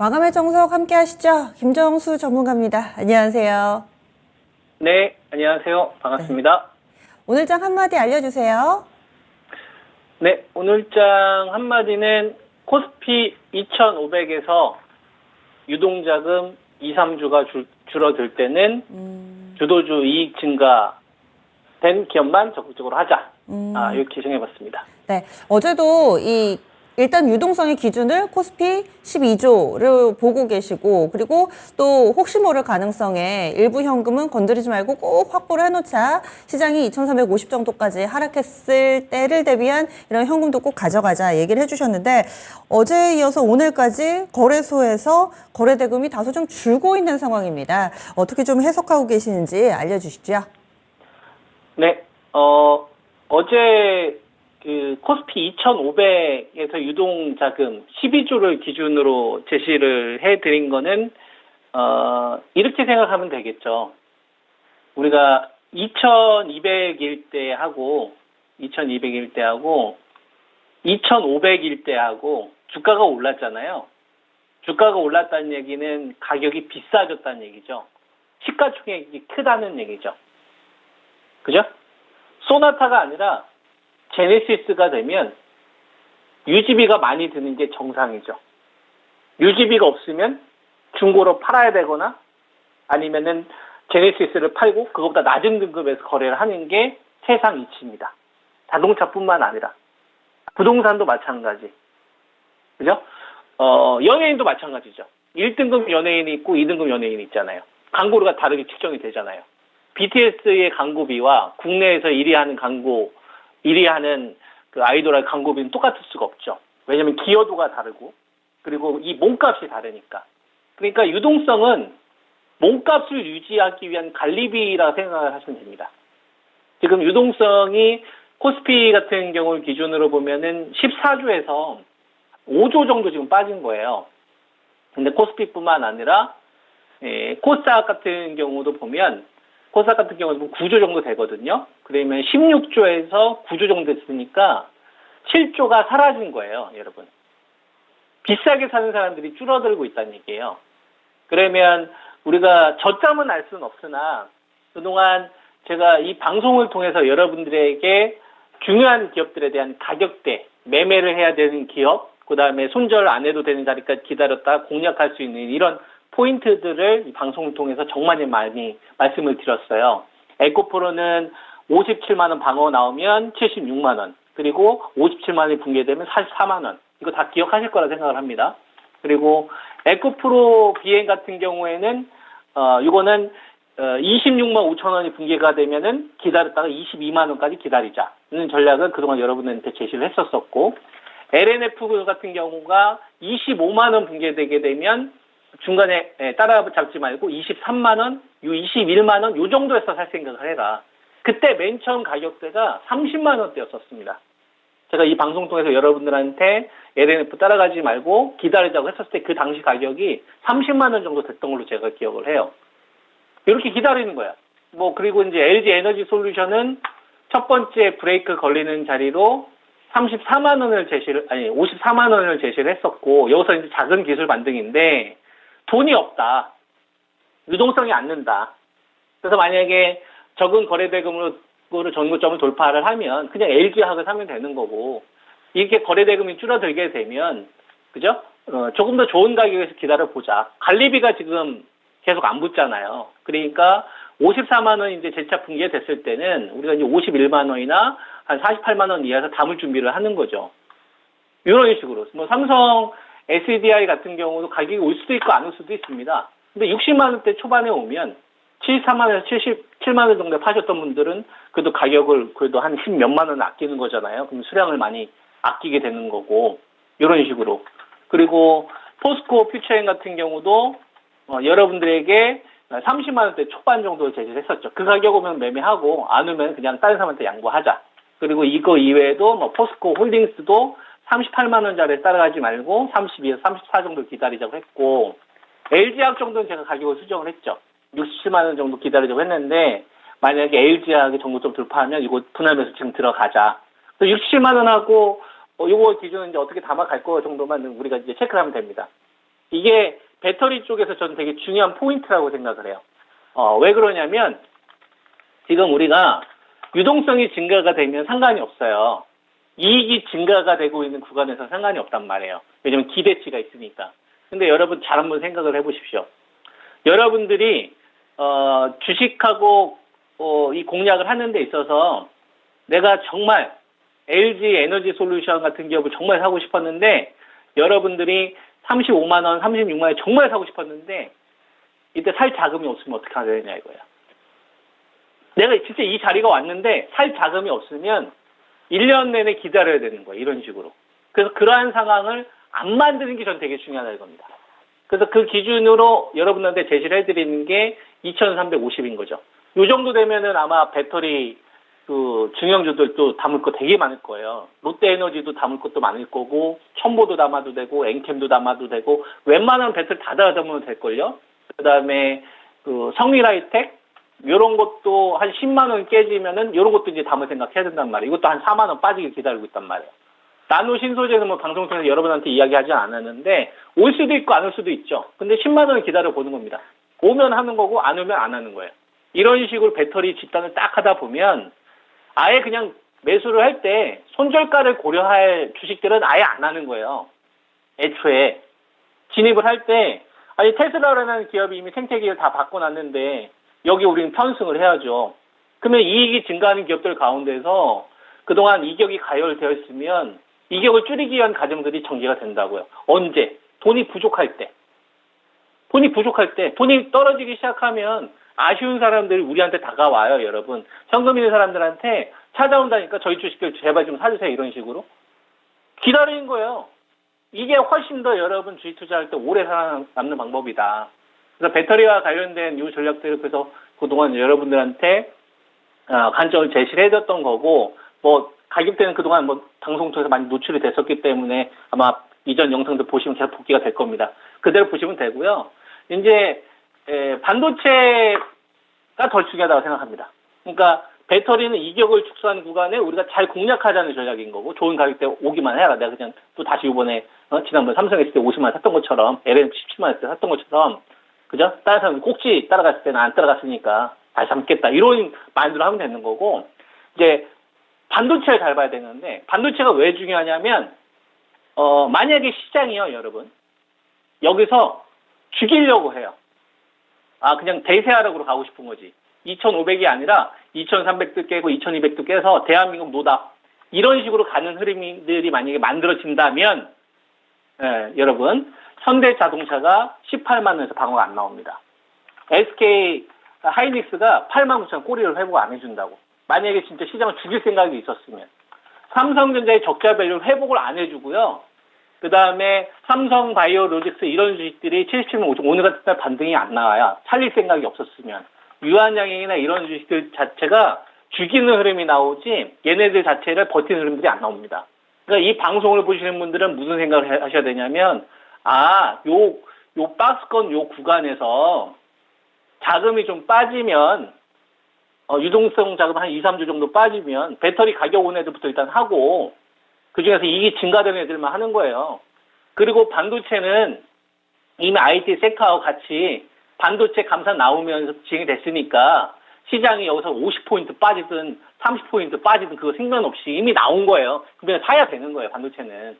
마감의 정석 함께 하시죠. 김정수 전문가입니다. 안녕하세요. 네, 안녕하세요. 반갑습니다. 오늘장 한마디 알려주세요. 네, 오늘장 한마디는 코스피 2,500에서 유동자금 2, 3주가 줄어들 때는 주도주 이익 증가된 기업만 적극적으로 하자. 이렇게 정해봤습니다. 네, 어제도 일단 유동성의 기준을 코스피 12조를 보고 계시고, 그리고 또 혹시 모를 가능성에 일부 현금은 건드리지 말고 꼭 확보를 해놓자. 시장이 2,350 정도까지 하락했을 때를 대비한 이런 현금도 꼭 가져가자 얘기를 해주셨는데, 어제에 이어서 오늘까지 거래소에서 거래대금이 다소 좀 줄고 있는 상황입니다. 어떻게 좀 해석하고 계시는지 알려주시죠. 네, 어제 코스피 2,500에서 유동자금 12조를 기준으로 제시를 해드린 거는, 이렇게 생각하면 되겠죠. 우리가 2,200일 때하고, 2,500일 때하고 주가가 올랐잖아요. 주가가 올랐다는 얘기는 가격이 비싸졌다는 얘기죠. 시가총액이 크다는 얘기죠. 그죠? 소나타가 아니라 제네시스가 되면 유지비가 많이 드는 게 정상이죠. 유지비가 없으면 중고로 팔아야 되거나 아니면은 제네시스를 팔고 그것보다 낮은 등급에서 거래를 하는 게 세상 이치입니다. 자동차뿐만 아니라 부동산도 마찬가지. 그죠? 연예인도 마찬가지죠. 1등급 연예인이 있고 2등급 연예인이 있잖아요. 광고료가 다르게 측정이 되잖아요. BTS의 광고비와 국내에서 1위 하는 그 아이돌의 광고비는 똑같을 수가 없죠. 왜냐면 기여도가 다르고, 그리고 이 몸값이 다르니까. 그러니까 유동성은 몸값을 유지하기 위한 관리비라 생각을 하시면 됩니다. 지금 유동성이 코스피 같은 경우를 기준으로 보면은 14조에서 5조 정도 지금 빠진 거예요. 근데 코스피뿐만 아니라, 코스닥 같은 경우도 보면, 코스닥 같은 경우는 9조 정도 되거든요. 그러면 16조에서 9조 정도 됐으니까 7조가 사라진 거예요, 여러분. 비싸게 사는 사람들이 줄어들고 있다는 얘기예요. 그러면 우리가 저점은 알 수는 없으나 그동안 제가 이 방송을 통해서 여러분들에게 중요한 기업들에 대한 가격대, 매매를 해야 되는 기업, 그 다음에 손절 안 해도 되는 자리까지 기다렸다 공략할 수 있는 이런 포인트들을 이 방송을 통해서 정말 많이 말씀을 드렸어요. 에코프로는 57만원 방어 나오면 76만원, 그리고 57만원이 붕괴되면 44만원. 이거 다 기억하실 거라 생각을 합니다. 그리고 에코프로 비행 같은 경우에는, 이거는 26만 5천원이 붕괴가 되면은 기다렸다가 22만원까지 기다리자는 전략을 그동안 여러분한테 제시를 했었었고, LNF 같은 경우가 25만원 붕괴되게 되면 중간에 따라잡지 말고 23만원, 21만원 요 정도에서 살 생각을 해라. 그때 맨 처음 가격대가 30만원대였었습니다. 제가 이 방송 통해서 여러분들한테 LNF 따라가지 말고 기다리자고 했었을 때 그 당시 가격이 30만원 정도 됐던 걸로 제가 기억을 해요. 이렇게 기다리는 거야. 그리고 이제 LG 에너지 솔루션은 첫 번째 브레이크 걸리는 자리로 54만원을 제시를 했었고, 여기서 이제 작은 기술 반등인데, 돈이 없다. 유동성이 안 는다. 그래서 만약에 적은 거래대금으로 전고점을 돌파를 하면 그냥 LG화학을 사면 되는 거고, 이렇게 거래대금이 줄어들게 되면, 그죠? 조금 더 좋은 가격에서 기다려보자. 관리비가 지금 계속 안 붙잖아요. 그러니까 54만원 이제 재차 붕괴됐을 때는 우리가 이제 51만원이나 한 48만원 이하에서 담을 준비를 하는 거죠. 이런 식으로. 삼성 SDI 같은 경우도 가격이 올 수도 있고 안 올 수도 있습니다. 근데 60만원대 초반에 오면 73만원에서 77만원 정도에 파셨던 분들은 그래도 가격을 그래도 한 10몇만 원 아끼는 거잖아요. 그럼 수량을 많이 아끼게 되는 거고, 이런 식으로. 그리고 포스코 퓨처엔 같은 경우도 여러분들에게 30만원대 초반 정도 제시를 했었죠. 그 가격 오면 매매하고 안 오면 그냥 다른 사람한테 양보하자. 그리고 이거 이외에도 포스코 홀딩스도 38만원짜리 따라가지 말고 32에서 34 정도 기다리자고 했고, LG화학 정도는 제가 가격을 수정을 했죠. 67만원 정도 기다리자고 했는데, 만약에 LG화학이 정도점 돌파하면 이거 분할매수 지금 들어가자. 67만원하고 이거 기준은 이제 어떻게 담아갈 거 정도만 우리가 이제 체크를 하면 됩니다. 이게 배터리 쪽에서 저는 되게 중요한 포인트라고 생각을 해요. 왜 그러냐면 지금 우리가 유동성이 증가가 되면 상관이 없어요. 이익이 증가가 되고 있는 구간에서 상관이 없단 말이에요. 왜냐면 기대치가 있으니까. 근데 여러분 잘 한번 생각을 해보십시오. 여러분들이 주식하고 이 공략을 하는 데 있어서 내가 정말 LG 에너지 솔루션 같은 기업을 정말 사고 싶었는데 여러분들이 35만 원, 36만 원 정말 사고 싶었는데 이때 살 자금이 없으면 어떻게 해야 되냐 이거야. 내가 진짜 이 자리가 왔는데 살 자금이 없으면 1년 내내 기다려야 되는 거야. 이런 식으로. 그래서 그러한 상황을 안 만드는 게 전 되게 중요하다 이겁니다. 그래서 그 기준으로 여러분한테 제시를 해드리는 게 2,350인 거죠. 요 정도 되면은 아마 배터리 그 중형주들도 담을 거 되게 많을 거예요. 롯데에너지도 담을 것도 많을 거고, 첨보도 담아도 되고, 엔캠도 담아도 되고, 웬만한 배터리 다 담으면 될걸요? 그 다음에 그 성일하이텍, 요런 것도 한 10만 원 깨지면은 요런 것도 이제 담을 생각해야 된단 말이에요. 이것도 한 4만 원 빠지게 기다리고 있단 말이에요. 나노 신소재는 뭐 방송 통해서 여러분한테 이야기하지 않았는데 올 수도 있고 안 올 수도 있죠. 근데 10만 원을 기다려 보는 겁니다. 오면 하는 거고 안 오면 안 하는 거예요. 이런 식으로 배터리 집단을 딱 하다 보면 아예 그냥 매수를 할 때 손절가를 고려할 주식들은 아예 안 하는 거예요. 애초에 진입을 할 때 아니 테슬라라는 기업이 이미 생태계를 다 바꿔놨는데 여기 우리는 편승을 해야죠. 그러면 이익이 증가하는 기업들 가운데서 그동안 이격이 가열되어 있으면 이격을 줄이기 위한 과정들이 전개가 된다고요. 언제? 돈이 부족할 때. 돈이 떨어지기 시작하면 아쉬운 사람들이 우리한테 다가와요, 여러분. 현금 있는 사람들한테 찾아온다니까 저희 주식들 제발 좀 사주세요, 이런 식으로. 기다리는 거예요. 이게 훨씬 더 여러분 주식 투자할 때 오래 살아남는 방법이다. 그래서 배터리와 관련된 이 전략들을 그래서 그동안 여러분들한테 관점을 제시를 해줬던 거고, 뭐 가격대는 그동안 뭐 방송 통해서 많이 노출이 됐었기 때문에 아마 이전 영상들 보시면 계속 복귀가 될 겁니다. 그대로 보시면 되고요. 이제 반도체가 더 중요하다고 생각합니다. 그러니까 배터리는 이격을 축소하는 구간에 우리가 잘 공략하자는 전략인 거고 좋은 가격대 오기만 해라. 내가 그냥 또 다시 이번에 지난번 삼성 했을 때 50만 원 샀던 것처럼 LN 17만 원 했을 때 샀던 것처럼 그죠? 다른 사람은 꼭지 따라갔을 때는 안 따라갔으니까 다시 잡겠다. 이런 마인드로 하면 되는 거고 이제 반도체를 잘 봐야 되는데 반도체가 왜 중요하냐면 만약에 시장이요, 여러분. 여기서 죽이려고 해요. 그냥 대세하락으로 가고 싶은 거지. 2,500이 아니라 2,300도 깨고 2,200도 깨서 대한민국 노다. 이런 식으로 가는 흐름들이 만약에 만들어진다면 여러분 현대자동차가 18만 원에서 방어가 안 나옵니다. SK 하이닉스가 8만 9천 꼬리를 회복 안 해준다고. 만약에 진짜 시장을 죽일 생각이 있었으면. 삼성전자의 적자 밸류 회복을 안 해주고요. 그 다음에 삼성바이오로직스 이런 주식들이 77만 5천 오늘 같은 날 반등이 안 나와요. 살릴 생각이 없었으면. 유한양행이나 이런 주식들 자체가 죽이는 흐름이 나오지 얘네들 자체를 버티는 흐름들이 안 나옵니다. 그러니까 이 방송을 보시는 분들은 무슨 생각을 하셔야 되냐면 요 박스권 요 구간에서 자금이 좀 빠지면 유동성 자금 한 2, 3주 정도 빠지면 배터리 가격 온 애들부터 일단 하고 그중에서 이익이 증가되는 애들만 하는 거예요. 그리고 반도체는 이미 IT 섹터하고 같이 반도체 감산 나오면서 진행이 됐으니까 시장이 여기서 50포인트 빠지든 30포인트 빠지든 그거 상관없이 이미 나온 거예요. 그러면 사야 되는 거예요, 반도체는.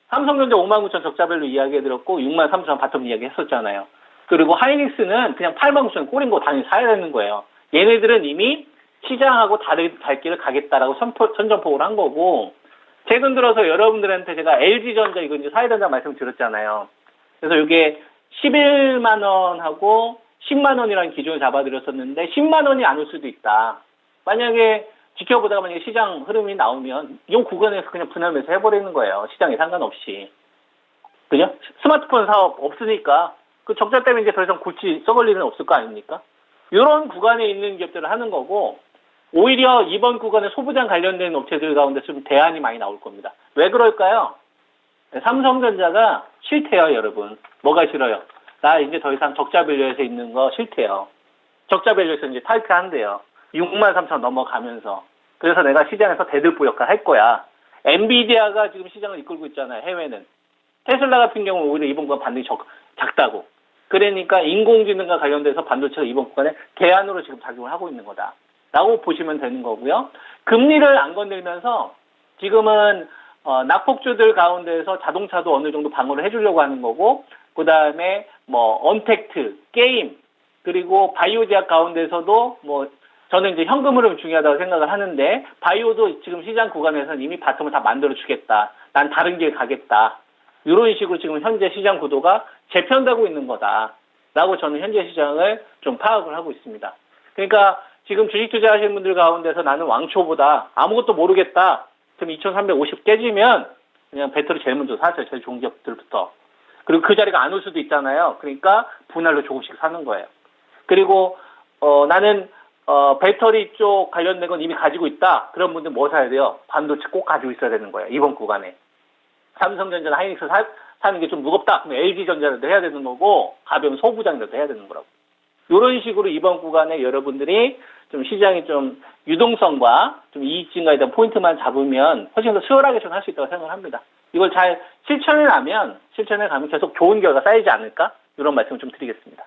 삼성전자 5만 9천 적자별로 이야기해드렸고 6만 3천 원 바텀 이야기했었잖아요. 그리고 하이닉스는 그냥 8만 9천 원 꼬린 거 당연히 사야 되는 거예요. 얘네들은 이미 시장하고 다른 갈 길을 가겠다라고 선전포고를 한 거고 최근 들어서 여러분들한테 제가 LG전자 이거 이제 사야 된다는 말씀 드렸잖아요. 그래서 이게 11만 원하고 10만 원이라는 기준을 잡아드렸었는데 10만 원이 안 올 수도 있다. 만약에 지켜보다가 만약에 시장 흐름이 나오면 이 구간에서 그냥 분할매수 해버리는 거예요. 시장에 상관없이. 그죠? 스마트폰 사업 없으니까 그 적자 때문에 이제 더 이상 골치 썩을 일은 없을 거 아닙니까? 이런 구간에 있는 기업들을 하는 거고 오히려 이번 구간에 소부장 관련된 업체들 가운데 좀 대안이 많이 나올 겁니다. 왜 그럴까요? 삼성전자가 싫대요, 여러분. 뭐가 싫어요? 나 이제 더 이상 적자 밸류에서 있는 거 싫대요. 적자 밸류에서 이제 탈퇴한대요. 6만 3천 넘어가면서. 그래서 내가 시장에서 대들보 역할 할 거야. 엔비디아가 지금 시장을 이끌고 있잖아요, 해외는. 테슬라 같은 경우는 오히려 이번 구간 반등이 작다고. 그러니까 인공지능과 관련돼서 반도체가 이번 구간에 대안으로 지금 작용을 하고 있는 거다라고 보시면 되는 거고요. 금리를 안 건들면서 지금은 낙폭주들 가운데서 자동차도 어느 정도 방어를 해주려고 하는 거고, 그 다음에 뭐 언택트, 게임, 그리고 바이오 제약 가운데서도 뭐 저는 이제 현금 흐름 중요하다고 생각을 하는데, 바이오도 지금 시장 구간에서는 이미 바텀을 다 만들어 주겠다. 난 다른 길 가겠다. 이런 식으로 지금 현재 시장 구도가 재편되고 있는 거다라고 저는 현재 시장을 좀 파악을 하고 있습니다. 그러니까 지금 주식 투자하시는 분들 가운데서 나는 왕초보다 아무것도 모르겠다. 그럼 2350 깨지면 그냥 배터리 제일 먼저 사세요. 제일 좋은 기업들부터. 그리고 그 자리가 안 올 수도 있잖아요. 그러니까 분할로 조금씩 사는 거예요. 그리고 나는 배터리 쪽 관련된 건 이미 가지고 있다. 그런 분들 뭐 사야 돼요? 반도체 꼭 가지고 있어야 되는 거예요. 이번 구간에. 삼성전자나 하이닉스 사는 게 좀 무겁다. 그럼 LG전자라도 해야 되는 거고, 가벼운 소부장이라도 해야 되는 거라고. 이런 식으로 이번 구간에 여러분들이 좀 시장이 좀 유동성과 좀 이익 증가에 대한 포인트만 잡으면 훨씬 더 수월하게 좀 할 수 있다고 생각을 합니다. 이걸 잘 실천해 가면 계속 좋은 결과 쌓이지 않을까? 이런 말씀을 좀 드리겠습니다.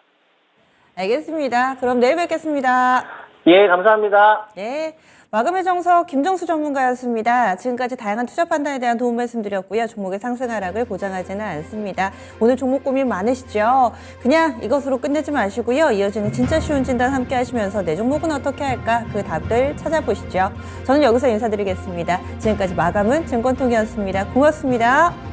알겠습니다. 그럼 내일 뵙겠습니다. 예, 감사합니다. 네. 마감의 정석 김정수 전문가였습니다. 지금까지 다양한 투자 판단에 대한 도움 말씀드렸고요. 종목의 상승 하락을 보장하지는 않습니다. 오늘 종목 고민 많으시죠? 그냥 이것으로 끝내지 마시고요. 이어지는 진짜 쉬운 진단 함께 하시면서 내 종목은 어떻게 할까? 그 답들 찾아보시죠. 저는 여기서 인사드리겠습니다. 지금까지 마감은 증권통이었습니다. 고맙습니다.